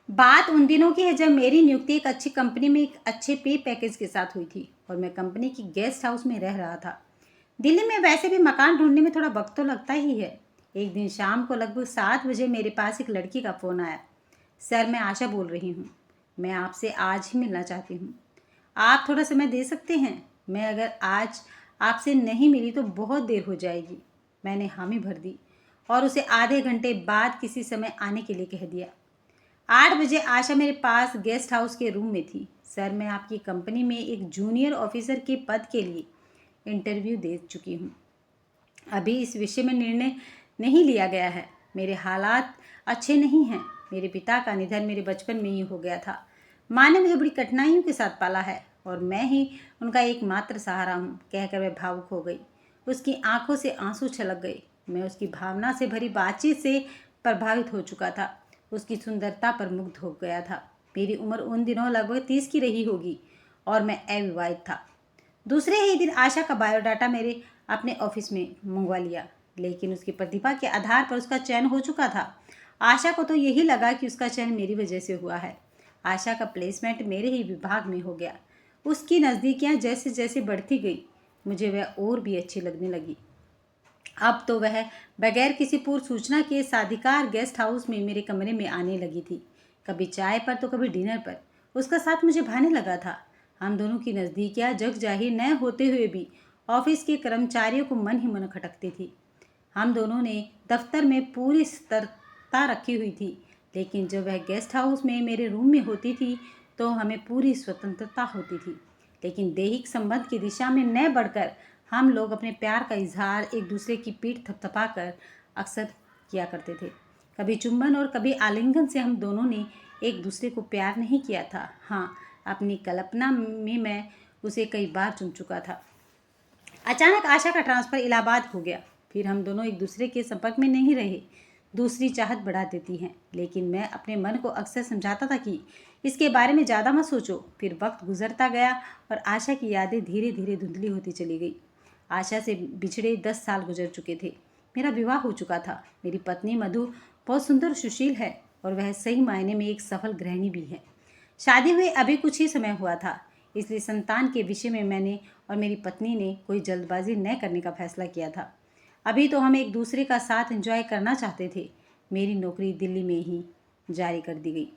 बात उन दिनों की है जब मेरी नियुक्ति एक अच्छी कंपनी में एक अच्छे पे पैकेज के साथ हुई थी और मैं कंपनी की गेस्ट हाउस में रह रहा था। दिल्ली में वैसे भी मकान ढूंढने में थोड़ा वक्त तो लगता ही है। एक दिन शाम को लगभग 7 बजे मेरे पास एक लड़की का फ़ोन आया। सर, मैं आशा बोल रही हूँ। मैं आपसे आज ही मिलना चाहती हूँ। आप थोड़ा समय दे सकते हैं? मैं अगर आज आपसे नहीं मिली तो बहुत देर हो जाएगी। मैंने हामी भर दी और उसे आधे घंटे बाद किसी समय आने के लिए कह दिया। 8 बजे आशा मेरे पास गेस्ट हाउस के रूम में थी। सर, मैं आपकी कंपनी में एक जूनियर ऑफिसर के पद के लिए इंटरव्यू दे चुकी हूँ। अभी इस विषय में निर्णय नहीं लिया गया है। मेरे हालात अच्छे नहीं हैं। मेरे पिता का निधन मेरे बचपन में ही हो गया था। माँ ने मुझे बड़ी कठिनाइयों के साथ पाला है और मैं ही उनका एकमात्र सहारा हूँ, कहकर वह भावुक हो गई। उसकी आंखों से आंसू छलक गए। मैं उसकी भावना से भरी बातचीत से प्रभावित हो चुका था। उसकी सुंदरता पर मुग्ध हो गया था। मेरी उम्र उन दिनों लगभग 30 की रही होगी और मैं अविवाहित था। दूसरे ही दिन आशा का बायोडाटा मेरे अपने ऑफिस में मंगवा लिया, लेकिन उसकी प्रतिभा के आधार पर उसका चयन हो चुका था। आशा को तो यही लगा कि उसका चयन मेरी वजह से हुआ है। आशा का प्लेसमेंट मेरे ही विभाग में हो गया। उसकी नज़दीकियाँ जैसे जैसे बढ़ती गई, मुझे वह और भी अच्छी लगने लगी। अब तो वह बगैर किसी पूर्व सूचना के साधिकार गेस्ट हाउस में मेरे कमरे में आने लगी थी। कभी चाय पर तो कभी डिनर पर उसका साथ मुझे भाने लगा था। हम दोनों की नज़दीकियाँ जग जाहिर न होते हुए भी ऑफिस के कर्मचारियों को मन ही मन खटकती थी। हम दोनों ने दफ्तर में पूरी सतर्कता रखी हुई थी, लेकिन जब वह गेस्ट हाउस में मेरे रूम में होती थी तो हमें पूरी स्वतंत्रता होती थी। लेकिन दैहिक संबंध की दिशा में न बढ़कर हम लोग अपने प्यार का इजहार एक दूसरे की पीठ थपथपा कर अक्सर किया करते थे। कभी चुंबन और कभी आलिंगन से हम दोनों ने एक दूसरे को प्यार नहीं किया था। हाँ, अपनी कल्पना में मैं उसे कई बार चुन चुका था। अचानक आशा का ट्रांसफ़र इलाहाबाद हो गया। फिर हम दोनों एक दूसरे के संपर्क में नहीं रहे। दूसरी चाहत बढ़ा देती हैं, लेकिन मैं अपने मन को अक्सर समझाता था कि इसके बारे में ज़्यादा मत सोचो। फिर वक्त गुजरता गया और आशा की यादें धीरे धीरे धुंधली होती चली गई। आशा से बिछड़े 10 साल गुजर चुके थे। मेरा विवाह हो चुका था। मेरी पत्नी मधु बहुत सुंदर सुशील है और वह सही मायने में एक सफल गृहिणी भी है। शादी हुए अभी कुछ ही समय हुआ था, इसलिए संतान के विषय में मैंने और मेरी पत्नी ने कोई जल्दबाजी न करने का फैसला किया था। अभी तो हम एक दूसरे का साथ एंजॉय करना चाहते थे। मेरी नौकरी दिल्ली में ही जारी कर दी गई।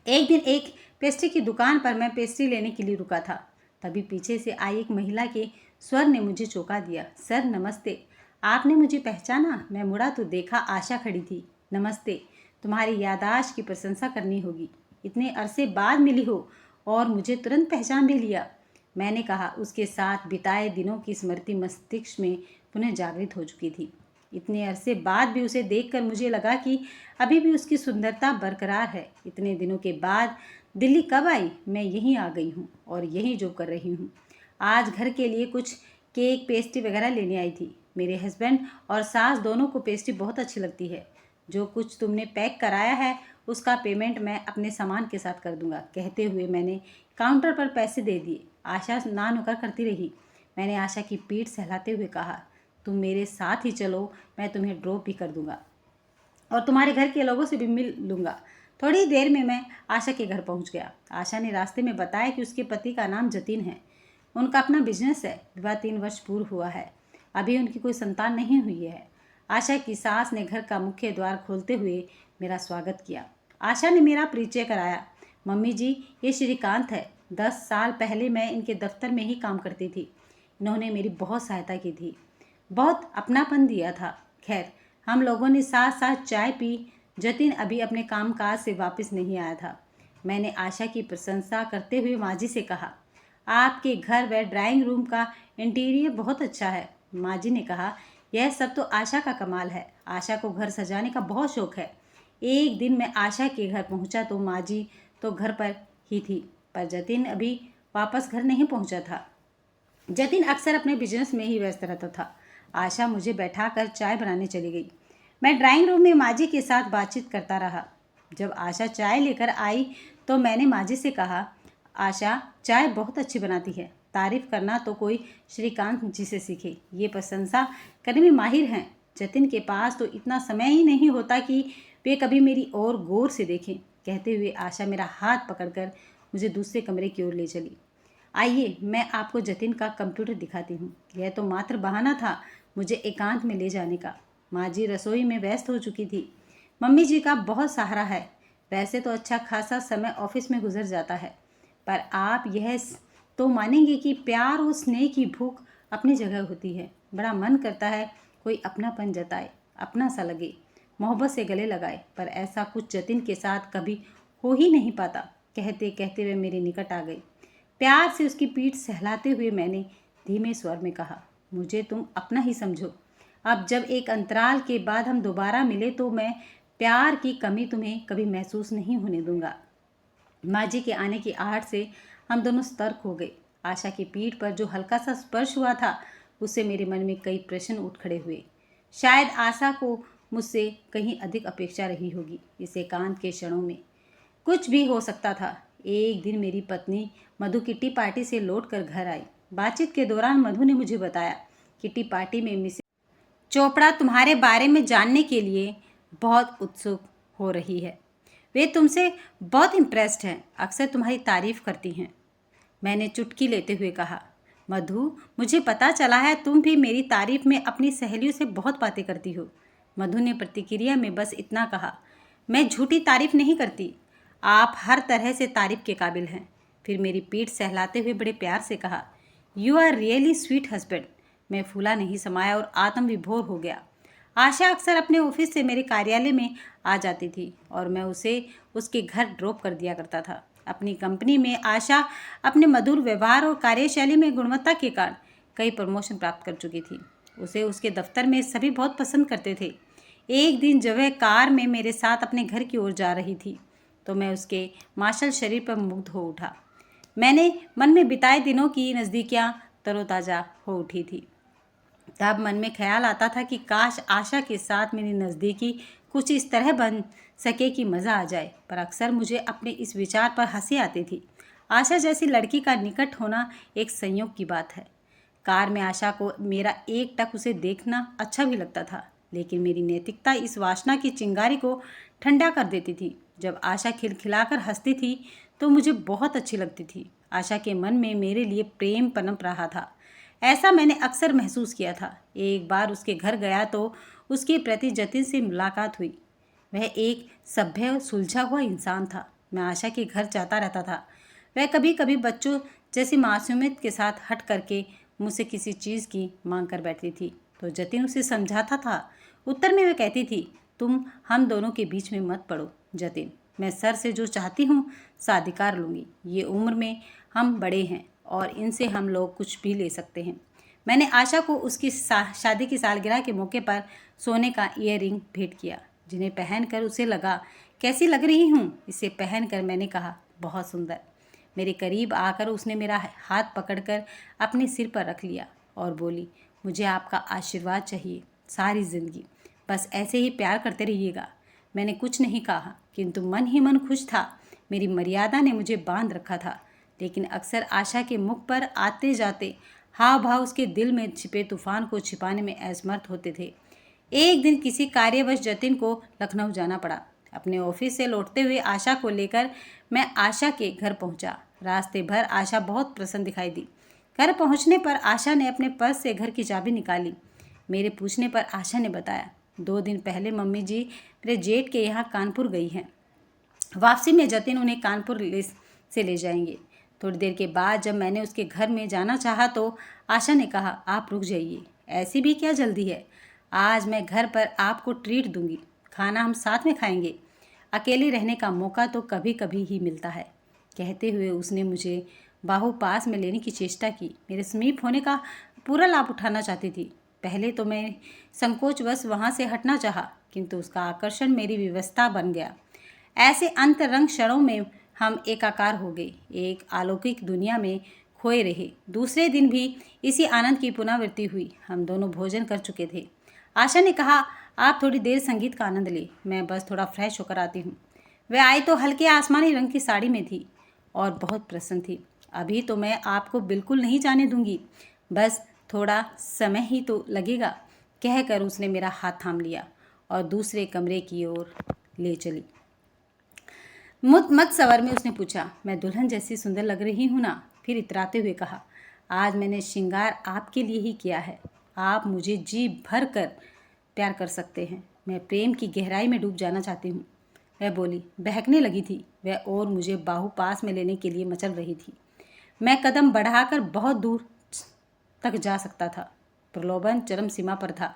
एक दिन एक पेस्ट्री की दुकान पर मैं पेस्ट्री लेने के लिए रुका था। तभी पीछे से आई एक महिला के स्वर ने मुझे चौंका दिया। सर, नमस्ते। आपने मुझे पहचाना? मैं मुड़ा तो देखा आशा खड़ी थी। नमस्ते। तुम्हारी याददाश्त की प्रशंसा करनी होगी। इतने अरसे बाद मिली हो और मुझे तुरंत पहचान भी लिया, मैंने कहा। उसके साथ बिताए दिनों की स्मृति मस्तिष्क में पुनः जागृत हो चुकी थी। इतने अरसे बाद भी उसे देखकर मुझे लगा कि अभी भी उसकी सुंदरता बरकरार है। इतने दिनों के बाद दिल्ली कब आई? मैं यहीं आ गई हूँ और यहीं जॉब कर रही हूँ। आज घर के लिए कुछ केक पेस्ट्री वगैरह लेने आई थी। मेरे हस्बैंड और सास दोनों को पेस्ट्री बहुत अच्छी लगती है। जो कुछ तुमने पैक कराया है उसका पेमेंट मैं अपने सामान के साथ कर दूंगा, कहते हुए मैंने काउंटर पर पैसे दे दिए। आशा ना नुकर करती रही। मैंने आशा की पीठ सहलाते हुए कहा, तुम मेरे साथ ही चलो, मैं तुम्हें ड्रॉप भी कर दूंगा और तुम्हारे घर के लोगों से भी मिल लूँगा। थोड़ी देर में मैं आशा के घर पहुंच गया। आशा ने रास्ते में बताया कि उसके पति का नाम जतिन है। उनका अपना बिजनेस है। विवाह 3 वर्ष पूर्व हुआ है। अभी उनकी कोई संतान नहीं हुई है। आशा की सास ने घर का मुख्य द्वार खोलते हुए मेरा स्वागत किया। आशा ने मेरा परिचय कराया। मम्मी जी, ये श्रीकांत है। 10 साल पहले मैं इनके दफ्तर में ही काम करती थी। इन्होंने मेरी बहुत सहायता की थी, बहुत अपनापन दिया था। खैर, हम लोगों ने साथ साथ चाय पी। जतिन अभी अपने कामकाज से वापस नहीं आया था। मैंने आशा की प्रशंसा करते हुए माँ जी से कहा, आपके घर व ड्राइंग रूम का इंटीरियर बहुत अच्छा है। माँ जी ने कहा, यह सब तो आशा का कमाल है। आशा को घर सजाने का बहुत शौक है। एक दिन मैं आशा के घर पहुंचा तो माँ जी तो घर पर ही थी, पर जतिन अभी वापस घर नहीं पहुंचा था। जतिन अक्सर अपने बिजनेस में ही व्यस्त रहता था। आशा मुझे बैठाकर चाय बनाने चली गई। मैं ड्राइंग रूम में माँ जी के साथ बातचीत करता रहा। जब आशा चाय लेकर आई तो मैंने माँ जी से कहा, आशा चाय बहुत अच्छी बनाती है। तारीफ करना तो कोई श्रीकांत जी से सीखे, ये प्रशंसा करने में माहिर हैं। जतिन के पास तो इतना समय ही नहीं होता कि वे कभी मेरी ओर गौर से देखें। कहते हुए आशा मेरा हाथ पकड़कर मुझे दूसरे कमरे की ओर ले चली। आइए, मैं आपको जतिन का कंप्यूटर दिखाती हूँ। यह तो मात्र बहाना था मुझे एकांत में ले जाने का। माँ जी रसोई में व्यस्त हो चुकी थी। मम्मी जी का बहुत सहारा है। वैसे तो अच्छा खासा समय ऑफिस में गुजर जाता है, पर आप यह तो मानेंगे कि प्यार और स्नेह की भूख अपनी जगह होती है। बड़ा मन करता है कोई अपनापन जताए, अपना सा लगे, मोहब्बत से गले लगाए, पर ऐसा कुछ जतिन के साथ कभी हो ही नहीं पाता। कहते कहते वे मेरे निकट आ गई। प्यार से उसकी पीठ सहलाते हुए मैंने धीमे स्वर में कहा, मुझे तुम अपना ही समझो। अब जब एक अंतराल के बाद हम दोबारा मिले तो मैं प्यार की कमी तुम्हें कभी महसूस नहीं होने दूंगा। माँ जी के आने की आहट से हम दोनों सतर्क हो गए। आशा की पीठ पर जो हल्का सा स्पर्श हुआ था, उससे मेरे मन में कई प्रश्न उठ खड़े हुए। शायद आशा को मुझसे कहीं अधिक अपेक्षा रही होगी। इस एकांत के क्षणों में कुछ भी हो सकता था। एक दिन मेरी पत्नी मधु किट्टी पार्टी से लौटकर घर आई। बातचीत के दौरान मधु ने मुझे बताया, किट्टी पार्टी में मिसेस चोपड़ा तुम्हारे बारे में जानने के लिए बहुत उत्सुक हो रही है। वे तुमसे बहुत इम्प्रेस्ड हैं, अक्सर तुम्हारी तारीफ करती हैं। मैंने चुटकी लेते हुए कहा, मधु, मुझे पता चला है तुम भी मेरी तारीफ में अपनी सहेलियों से बहुत बातें करती हो। मधु ने प्रतिक्रिया में बस इतना कहा, मैं झूठी तारीफ नहीं करती, आप हर तरह से तारीफ के काबिल हैं। फिर मेरी पीठ सहलाते हुए बड़े प्यार से कहा, you are really sweet husband. मैं फूला नहीं समाया और आत्मविभोर हो गया। आशा अक्सर अपने ऑफिस से मेरे कार्यालय में आ जाती थी और मैं उसे उसके घर ड्रॉप कर दिया करता था। अपनी कंपनी में आशा अपने मधुर व्यवहार और कार्यशैली में गुणवत्ता के कारण कई प्रमोशन प्राप्त कर चुकी थी। उसे उसके दफ्तर में सभी बहुत पसंद करते थे। एक दिन जब वह कार में मेरे साथ अपने घर की ओर जा रही थी तो मैं उसके मार्शल शरीर पर मुग्ध हो उठा। मैंने मन में बिताए दिनों की नज़दीकियाँ तरोताज़ा हो उठी थी। तब मन में ख्याल आता था कि काश आशा के साथ मेरी नज़दीकी कुछ इस तरह बन सके कि मज़ा आ जाए, पर अक्सर मुझे अपने इस विचार पर हंसी आती थी। आशा जैसी लड़की का निकट होना एक संयोग की बात है। कार में आशा को मेरा एक टक उसे देखना अच्छा भी लगता था, लेकिन मेरी नैतिकता इस वासना की चिंगारी को ठंडा कर देती थी। जब आशा खिलखिलाकर हंसती थी तो मुझे बहुत अच्छी लगती थी। आशा के मन में मेरे लिए प्रेम पनप रहा था। ऐसा मैंने अक्सर महसूस किया था। एक बार उसके घर गया तो उसके प्रति जतिन से मुलाकात हुई। वह एक सभ्य और सुलझा हुआ इंसान था। मैं आशा के घर जाता रहता था। वह कभी कभी बच्चों जैसी मासूमियत के साथ हट करके मुझसे किसी चीज़ की मांग कर बैठती थी तो जतिन उसे समझाता था। उत्तर में वह कहती थी, तुम हम दोनों के बीच में मत पड़ो जतिन, मैं सर से जो चाहती हूँ साधिकार लूँगी। ये उम्र में हम बड़े हैं और इनसे हम लोग कुछ भी ले सकते हैं। मैंने आशा को उसकी शादी की सालगिरह के मौके पर सोने का ईयररिंग भेंट किया, जिन्हें पहनकर उसे लगा, कैसी लग रही हूँ। इसे पहनकर मैंने कहा, बहुत सुंदर। मेरे करीब आकर उसने मेरा हाथ पकड़कर अपने सिर पर रख लिया और बोली, मुझे आपका आशीर्वाद चाहिए सारी ज़िंदगी, बस ऐसे ही प्यार करते रहिएगा। मैंने कुछ नहीं कहा, किंतु मन ही मन खुश था। मेरी मर्यादा ने मुझे बांध रखा था, लेकिन अक्सर आशा के मुख पर आते जाते हाव भाव उसके दिल में छिपे तूफान को छिपाने में असमर्थ होते थे। एक दिन किसी कार्यवश जतिन को लखनऊ जाना पड़ा। अपने ऑफिस से लौटते हुए आशा को लेकर मैं आशा के घर पहुंचा। रास्ते भर आशा बहुत प्रसन्न दिखाई दी। घर पहुंचने पर आशा ने अपने पर्स से घर की चाबी निकाली। मेरे पूछने पर आशा ने बताया, 2 दिन पहले मम्मी जी मेरे जेठ के यहाँ कानपुर गई हैं। वापसी में जतिन उन्हें कानपुर से ले जाएंगे। थोड़ी देर के बाद जब मैंने उसके घर में जाना चाहा तो आशा ने कहा, आप रुक जाइए, ऐसी भी क्या जल्दी है। आज मैं घर पर आपको ट्रीट दूंगी, खाना हम साथ में खाएंगे। अकेले रहने का मौका तो कभी कभी ही मिलता है। कहते हुए उसने मुझे बाहु पास में लेने की चेष्टा की। मेरे समीप होने का पूरा लाभ उठाना चाहती थी। पहले तो मैं संकोचवश वहाँ से हटना चाहा, किंतु उसका आकर्षण मेरी व्यवस्था बन गया। ऐसे अंतरंग क्षणों में हम एकाकार हो गए, एक अलौकिक दुनिया में खोए रहे। दूसरे दिन भी इसी आनंद की पुनरावृत्ति हुई। हम दोनों भोजन कर चुके थे। आशा ने कहा, आप थोड़ी देर संगीत का आनंद ले, मैं बस थोड़ा फ्रेश होकर आती हूँ। वह आई तो हल्के आसमानी रंग की साड़ी में थी और बहुत प्रसन्न थी। अभी तो मैं आपको बिल्कुल नहीं जाने दूंगी, बस थोड़ा समय ही तो लगेगा, कहकर उसने मेरा हाथ थाम लिया और दूसरे कमरे की ओर ले चली। मत सवर में उसने पूछा, मैं दुल्हन जैसी सुंदर लग रही हूँ ना? फिर इतराते हुए कहा, आज मैंने श्रृंगार आपके लिए ही किया है। आप मुझे जी भर कर प्यार कर सकते हैं। मैं प्रेम की गहराई में डूब जाना चाहती हूँ। वह बोली। बहकने लगी थी वह और मुझे बाहु पास में लेने के लिए मचल रही थी। मैं कदम बढ़ाकर बहुत दूर तक जा सकता था। प्रलोभन चरम सीमा पर था।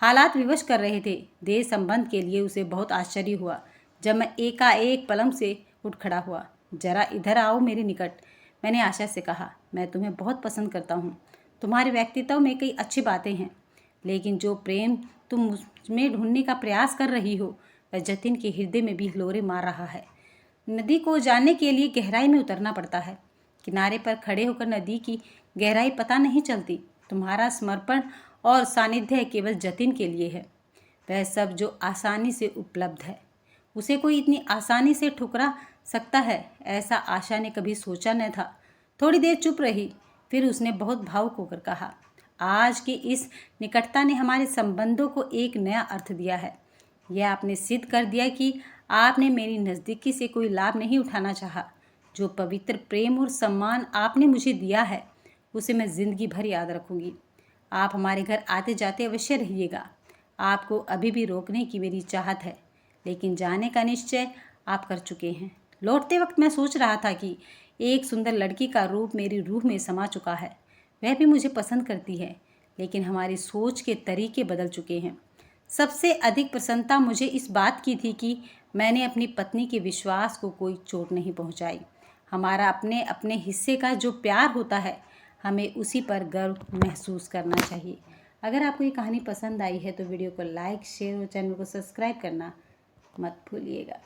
हालात विवश कर रहे थे। देह संबंध के लिए उसे बहुत आश्चर्य हुआ जब मैं एकाएक पलंग से उठ खड़ा हुआ। जरा इधर आओ मेरे निकट, मैंने आशा से कहा। मैं तुम्हें बहुत पसंद करता हूँ। तुम्हारे व्यक्तित्व में कई अच्छी बातें हैं, लेकिन जो प्रेम तुम मुझ में ढूंढने का प्रयास कर रही हो वह जतिन के हृदय में भी हिलोरे मार रहा है। नदी को जानने के लिए गहराई में उतरना पड़ता है। किनारे पर खड़े होकर नदी की गहराई पता नहीं चलती। तुम्हारा समर्पण और सानिध्य केवल जतिन के लिए है। वह सब जो आसानी से उपलब्ध है उसे कोई इतनी आसानी से ठुकरा सकता है, ऐसा आशा ने कभी सोचा न था। थोड़ी देर चुप रही, फिर उसने बहुत भावुक होकर कहा, आज की इस निकटता ने हमारे संबंधों को एक नया अर्थ दिया है। यह आपने सिद्ध कर दिया कि आपने मेरी नज़दीकी से कोई लाभ नहीं उठाना चाहा। जो पवित्र प्रेम और सम्मान आपने मुझे दिया है उसे मैं ज़िंदगी भर याद रखूँगी। आप हमारे घर आते जाते अवश्य रहिएगा। आपको अभी भी रोकने की मेरी चाहत है, लेकिन जाने का निश्चय आप कर चुके हैं। लौटते वक्त मैं सोच रहा था कि एक सुंदर लड़की का रूप मेरी रूह में समा चुका है। वह भी मुझे पसंद करती है, लेकिन हमारी सोच के तरीके बदल चुके हैं। सबसे अधिक प्रसन्नता मुझे इस बात की थी कि मैंने अपनी पत्नी के विश्वास को कोई चोट नहीं पहुंचाई। हमारा अपने अपने हिस्से का जो प्यार होता है हमें उसी पर गर्व महसूस करना चाहिए। अगर आपको ये कहानी पसंद आई है तो वीडियो को लाइक, शेयर और चैनल को सब्सक्राइब करना मत भूलिएगा।